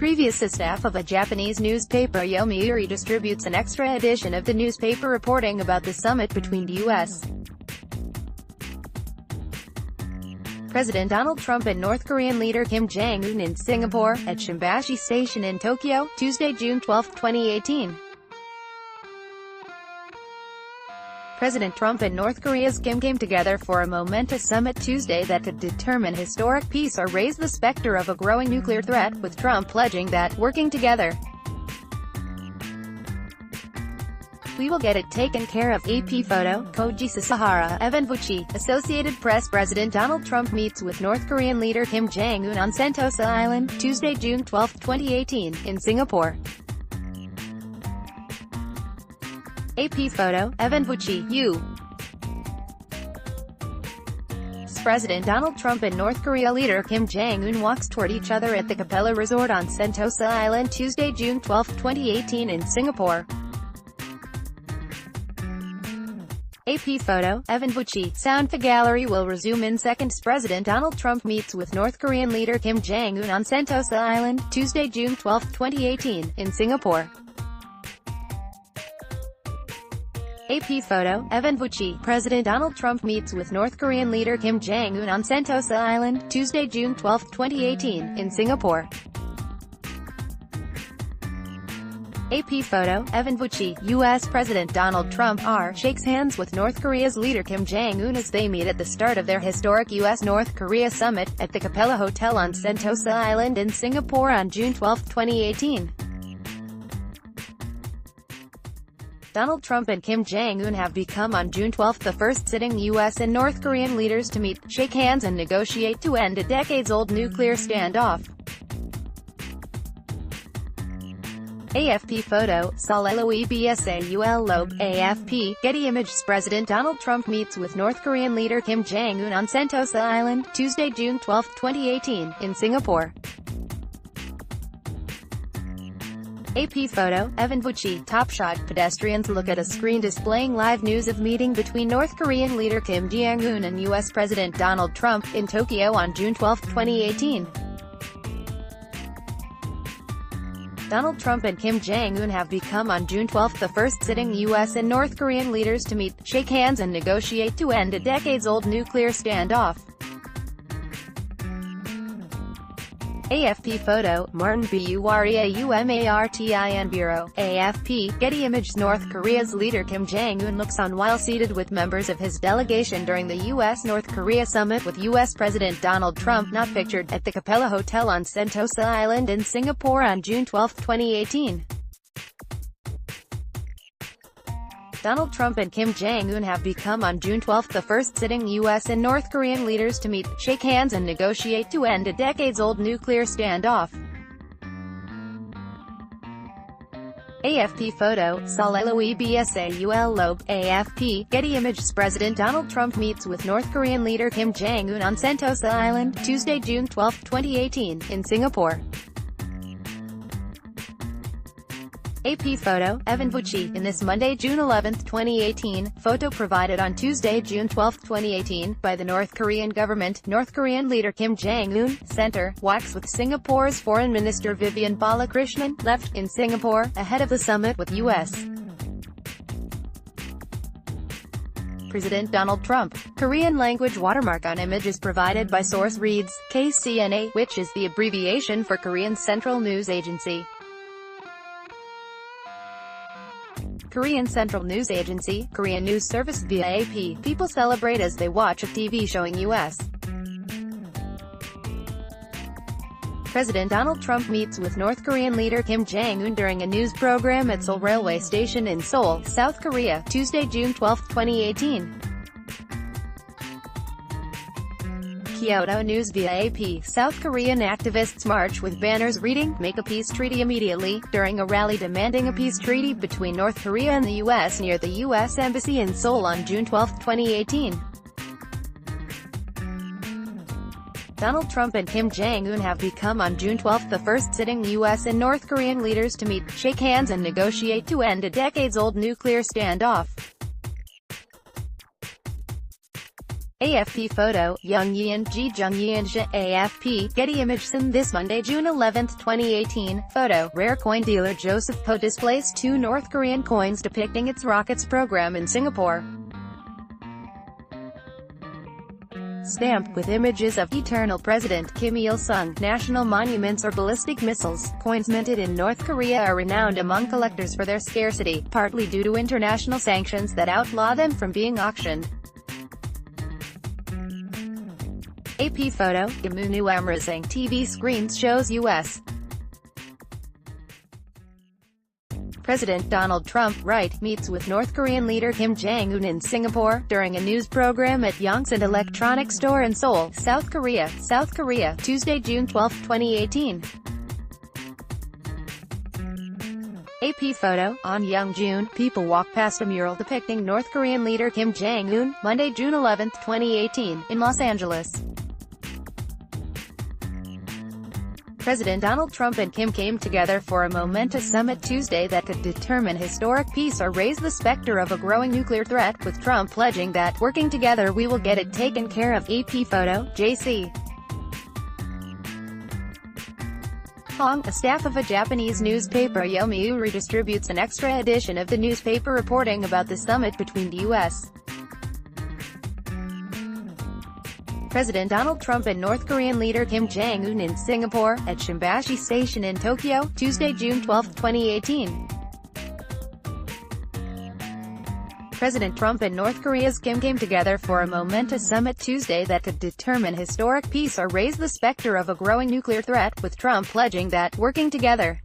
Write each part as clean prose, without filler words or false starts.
Previous staff of a Japanese newspaper Yomiuri distributes an extra edition of the newspaper reporting about the summit between the U.S. President Donald Trump and North Korean leader Kim Jong-un in Singapore, at Shimbashi Station in Tokyo, Tuesday, June 12, 2018. President Trump and North Korea's Kim came together for a momentous summit Tuesday that could determine historic peace or raise the specter of a growing nuclear threat, with Trump pledging that, working together, we will get it taken care of. AP photo, Koji Sasahara, Evan Vucci, Associated Press. President Donald Trump meets with North Korean leader Kim Jong-un on Sentosa Island, Tuesday, June 12, 2018, in Singapore. AP photo, Evan Vucci, President Donald Trump and North Korea leader Kim Jong-un walks toward each other at the Capella Resort on Sentosa Island, Tuesday, June 12, 2018, in Singapore. AP photo, Evan Vucci. Sound. The gallery will resume in seconds. President Donald Trump meets with North Korean leader Kim Jong-un on Sentosa Island, Tuesday, June 12, 2018, in Singapore. AP photo, Evan Vucci. President Donald Trump meets with North Korean leader Kim Jong-un on Sentosa Island, Tuesday, June 12, 2018, in Singapore. AP photo, Evan Vucci. U.S. President Donald Trump shakes hands with North Korea's leader Kim Jong-un as they meet at the start of their historic U.S.-North Korea summit, at the Capella Hotel on Sentosa Island in Singapore on June 12, 2018. Donald Trump and Kim Jong-un have become on June 12 the first sitting U.S. and North Korean leaders to meet, shake hands and negotiate to end a decades-old nuclear standoff. AFP photo, Salelo-EBSAUL-LOB, AFP, Getty Images. President Donald Trump meets with North Korean leader Kim Jong-un on Sentosa Island, Tuesday, June 12, 2018, in Singapore. AP photo, Evan Vucci. Top shot. Pedestrians look at a screen displaying live news of meeting between North Korean leader Kim Jong-un and U.S. President Donald Trump, in Tokyo on June 12, 2018. Donald Trump and Kim Jong-un have become on June 12 the first sitting U.S. and North Korean leaders to meet, shake hands and negotiate to end a decades-old nuclear standoff. AFP photo, Martin Buariaumartin Bureau, AFP, Getty Images. North Korea's leader Kim Jong-un looks on while seated with members of his delegation during the U.S.-North Korea summit, with U.S. President Donald Trump not pictured, at the Capella Hotel on Sentosa Island in Singapore on June 12, 2018. Donald Trump and Kim Jong-un have become on June 12 the first sitting U.S. and North Korean leaders to meet, shake hands and negotiate to end a decades-old nuclear standoff. AFP photo, Salelo-EBSAUL-LOB, AFP, Getty Images. President Donald Trump meets with North Korean leader Kim Jong-un on Sentosa Island, Tuesday, June 12, 2018, in Singapore. AP photo, Evan Vucci. In this Monday, June 11, 2018, photo provided on Tuesday, June 12, 2018, by the North Korean government, North Korean leader Kim Jong-un, center, walks with Singapore's Foreign Minister Vivian Balakrishnan, left, in Singapore, ahead of the summit with U.S. President Donald Trump. Korean language watermark on image is provided by source reads, KCNA, which is the abbreviation for Korean Central News Agency. Korean Central News Agency, Korean News Service via AP. People celebrate as they watch a TV showing U.S. President Donald Trump meets with North Korean leader Kim Jong-un during a news program at Seoul Railway Station in Seoul, South Korea, Tuesday, June 12, 2018. Kyodo News via AP. South Korean activists march with banners reading, "Make a peace treaty immediately," during a rally demanding a peace treaty between North Korea and the U.S. near the U.S. Embassy in Seoul on June 12, 2018. Donald Trump and Kim Jong-un have become on June 12 the first sitting U.S. and North Korean leaders to meet, shake hands and negotiate to end a decades-old nuclear standoff. AFP photo, Young Yeon Ji Jung Yeon Ji, AFP, Getty Images. This Monday, June 11, 2018, photo, rare coin dealer Joseph Po displays 2 North Korean coins depicting its rockets program in Singapore. Stamped with images of eternal President Kim Il-sung, national monuments or ballistic missiles, coins minted in North Korea are renowned among collectors for their scarcity, partly due to international sanctions that outlaw them from being auctioned. AP photo, Imunu Amrazing TV screens shows U.S. President Donald Trump, right, meets with North Korean leader Kim Jong-un in Singapore, during a news program at Yongsan Electronics Store in Seoul, South Korea, Tuesday, June 12, 2018. AP photo, on Young-june, people walk past a mural depicting North Korean leader Kim Jong-un, Monday, June 11, 2018, in Los Angeles. President Donald Trump and Kim came together for a momentous summit Tuesday that could determine historic peace or raise the specter of a growing nuclear threat, with Trump pledging that, working together we will get it taken care of. AP photo, JC. Hong, a staff of a Japanese newspaper Yomiuri redistributes an extra edition of the newspaper reporting about the summit between the U.S. President Donald Trump and North Korean leader Kim Jong-un in Singapore, at Shimbashi Station in Tokyo, Tuesday, June 12, 2018. President Trump and North Korea's Kim came together for a momentous summit Tuesday that could determine historic peace or raise the specter of a growing nuclear threat, with Trump pledging that, working together,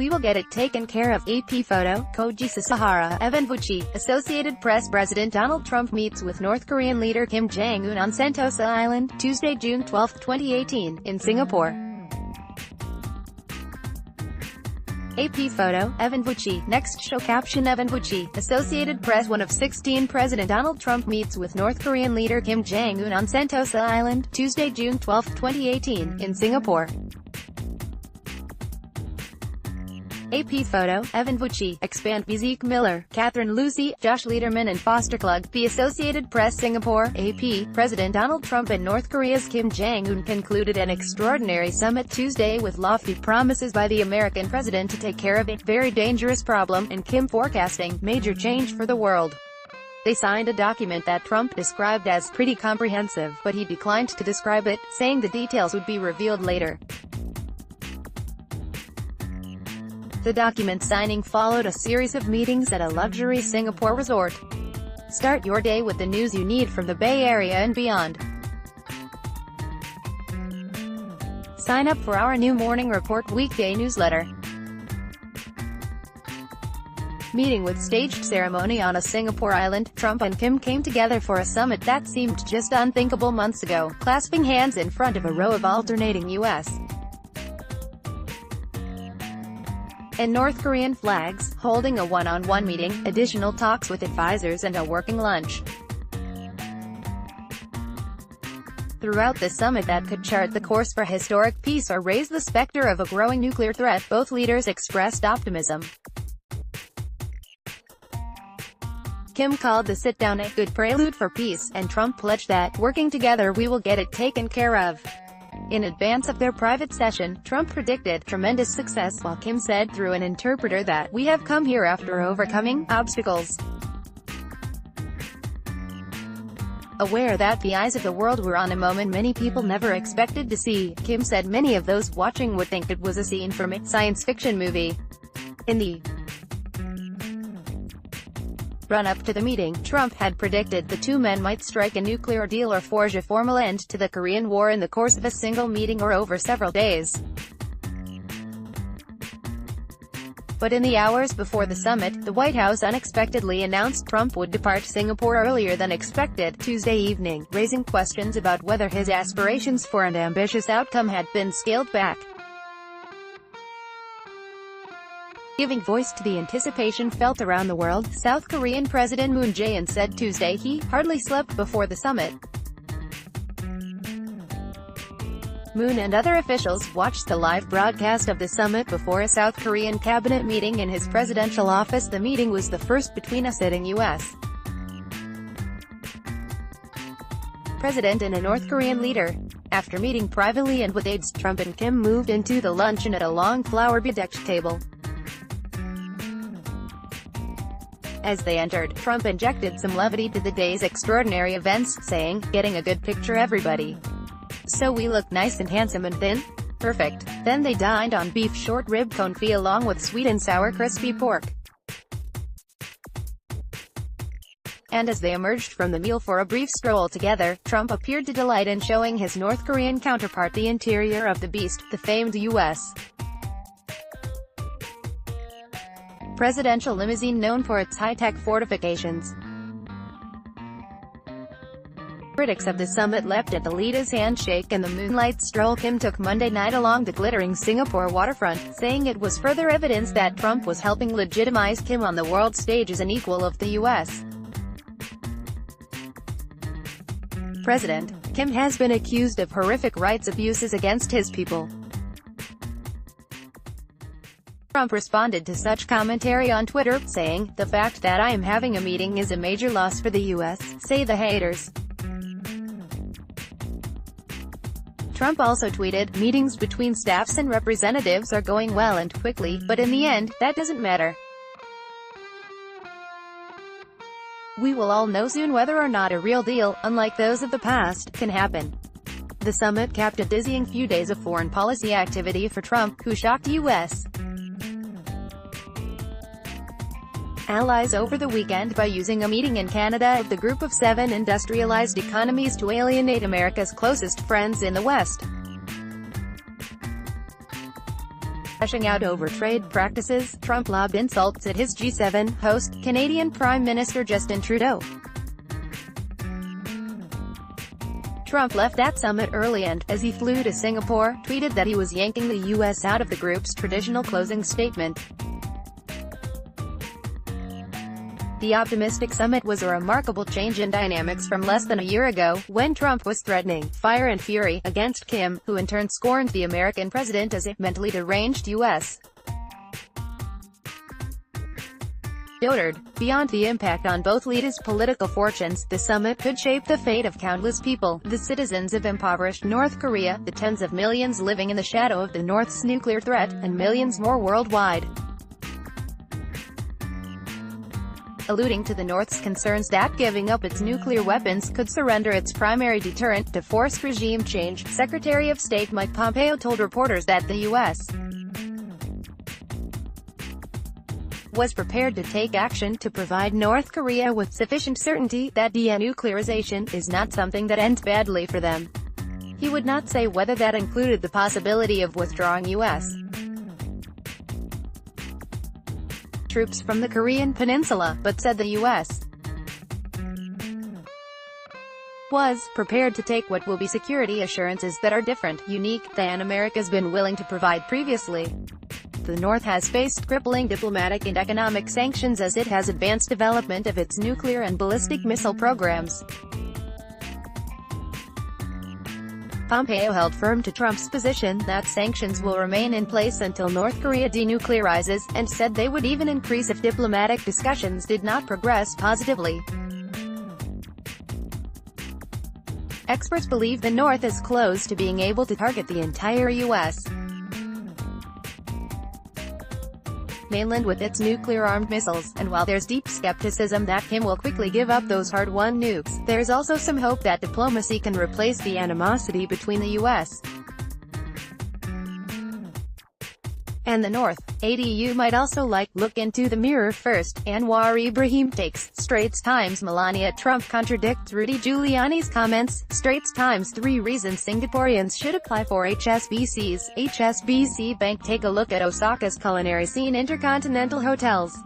we will get it taken care of. AP photo, Koji Sasahara, Evan Vucci, Associated Press. President Donald Trump meets with North Korean leader Kim Jong-un on Sentosa Island, Tuesday, June 12, 2018, in Singapore. AP photo, Evan Vucci. Next show caption, Evan Vucci, Associated Press. One of 16 President Donald Trump meets with North Korean leader Kim Jong-un on Sentosa Island, Tuesday, June 12, 2018, in Singapore. AP photo, Evan Vucci, Expand. Zeke Miller, Catherine Lucy, Josh Lederman and Foster Klug. The Associated Press. Singapore. AP, President Donald Trump and North Korea's Kim Jong-un concluded an extraordinary summit Tuesday with lofty promises by the American president to take care of a very dangerous problem, and Kim forecasting major change for the world. They signed a document that Trump described as pretty comprehensive, but he declined to describe it, saying the details would be revealed later. The document signing followed a series of meetings at a luxury Singapore resort. Start your day with the news you need from the Bay Area and beyond. Sign up for our new Morning Report weekday newsletter. Meeting with staged ceremony on a Singapore island, Trump and Kim came together for a summit that seemed just unthinkable months ago, clasping hands in front of a row of alternating U.S. and North Korean flags, holding a one-on-one meeting, additional talks with advisors and a working lunch. Throughout the summit that could chart the course for historic peace or raise the specter of a growing nuclear threat, both leaders expressed optimism. Kim called the sit-down a good prelude for peace, and Trump pledged that, working together we will get it taken care of. In advance of their private session, Trump predicted tremendous success, while Kim said through an interpreter that, we have come here after overcoming obstacles. Aware that the eyes of the world were on a moment many people never expected to see, Kim said many of those watching would think it was a scene from a science fiction movie. In the run-up to the meeting, Trump had predicted the two men might strike a nuclear deal or forge a formal end to the Korean War in the course of a single meeting or over several days. But in the hours before the summit, the White House unexpectedly announced Trump would depart Singapore earlier than expected, Tuesday evening, raising questions about whether his aspirations for an ambitious outcome had been scaled back. Giving voice to the anticipation felt around the world, South Korean President Moon Jae-in said Tuesday he hardly slept before the summit. Moon and other officials watched the live broadcast of the summit before a South Korean cabinet meeting in his presidential office. The meeting was the first between a sitting U.S. president and a North Korean leader. After meeting privately and with aides, Trump and Kim moved into the luncheon at a long flower-bedecked table. As they entered, Trump injected some levity to the day's extraordinary events, saying, "Getting a good picture, everybody. So we look nice and handsome and thin? Perfect." Then they dined on beef short rib confit along with sweet and sour crispy pork. And as they emerged from the meal for a brief stroll together, Trump appeared to delight in showing his North Korean counterpart the interior of the Beast, the famed U.S. presidential limousine known for its high-tech fortifications. Critics of the summit leapt at the leader's handshake and the moonlight stroll Kim took Monday night along the glittering Singapore waterfront, saying it was further evidence that Trump was helping legitimize Kim on the world stage as an equal of the U.S. president. Kim has been accused of horrific rights abuses against his people. Trump responded to such commentary on Twitter, saying, "The fact that I am having a meeting is a major loss for the U.S., say the haters." Trump also tweeted, "Meetings between staffs and representatives are going well and quickly, but in the end, that doesn't matter. We will all know soon whether or not a real deal, unlike those of the past, can happen." The summit capped a dizzying few days of foreign policy activity for Trump, who shocked U.S. allies over the weekend by using a meeting in Canada of the Group of Seven industrialized economies to alienate America's closest friends in the West. Lashing out over trade practices, Trump lobbed insults at his G7 host, Canadian Prime Minister Justin Trudeau. Trump left that summit early and, as he flew to Singapore, tweeted that he was yanking the U.S. out of the group's traditional closing statement. The optimistic summit was a remarkable change in dynamics from less than a year ago, when Trump was threatening fire and fury against Kim, who in turn scorned the American president as a mentally deranged U.S. dotard. Beyond the impact on both leaders' political fortunes, the summit could shape the fate of countless people, the citizens of impoverished North Korea, the tens of millions living in the shadow of the North's nuclear threat, and millions more worldwide. Alluding to the North's concerns that giving up its nuclear weapons could surrender its primary deterrent to forced regime change, Secretary of State Mike Pompeo told reporters that the U.S. was prepared to take action to provide North Korea with sufficient certainty that denuclearization is not something that ends badly for them. He would not say whether that included the possibility of withdrawing U.S. troops from the Korean peninsula, but said the U.S. was prepared to take what will be security assurances that are different, unique, than America's been willing to provide previously. The North has faced crippling diplomatic and economic sanctions as it has advanced development of its nuclear and ballistic missile programs. Pompeo held firm to Trump's position that sanctions will remain in place until North Korea denuclearizes, and said they would even increase if diplomatic discussions did not progress positively. Experts believe the North is close to being able to target the entire U.S. mainland with its nuclear-armed missiles, and while there's deep skepticism that Kim will quickly give up those hard-won nukes, there's also some hope that diplomacy can replace the animosity between the U.S. and the North. ADU might also look into the mirror first. Anwar Ibrahim takes Straits Times. Melania Trump contradicts Rudy Giuliani's comments. Straits Times 3 reasons Singaporeans should apply for HSBC's HSBC Bank. Take a look at Osaka's culinary scene. Intercontinental hotels.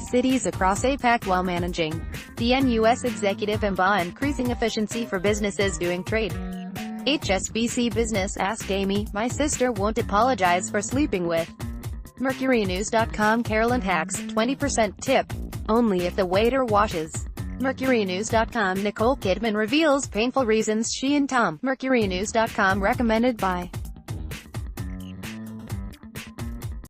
Cities across APAC while managing the NUS executive MBA, increasing efficiency for businesses doing trade. HSBC Business asked Amy, "My sister won't apologize for sleeping with." MercuryNews.com. Carolyn hacks 20% tip. Only if the waiter washes. MercuryNews.com. Nicole Kidman reveals painful reasons she and Tom. MercuryNews.com. Recommended by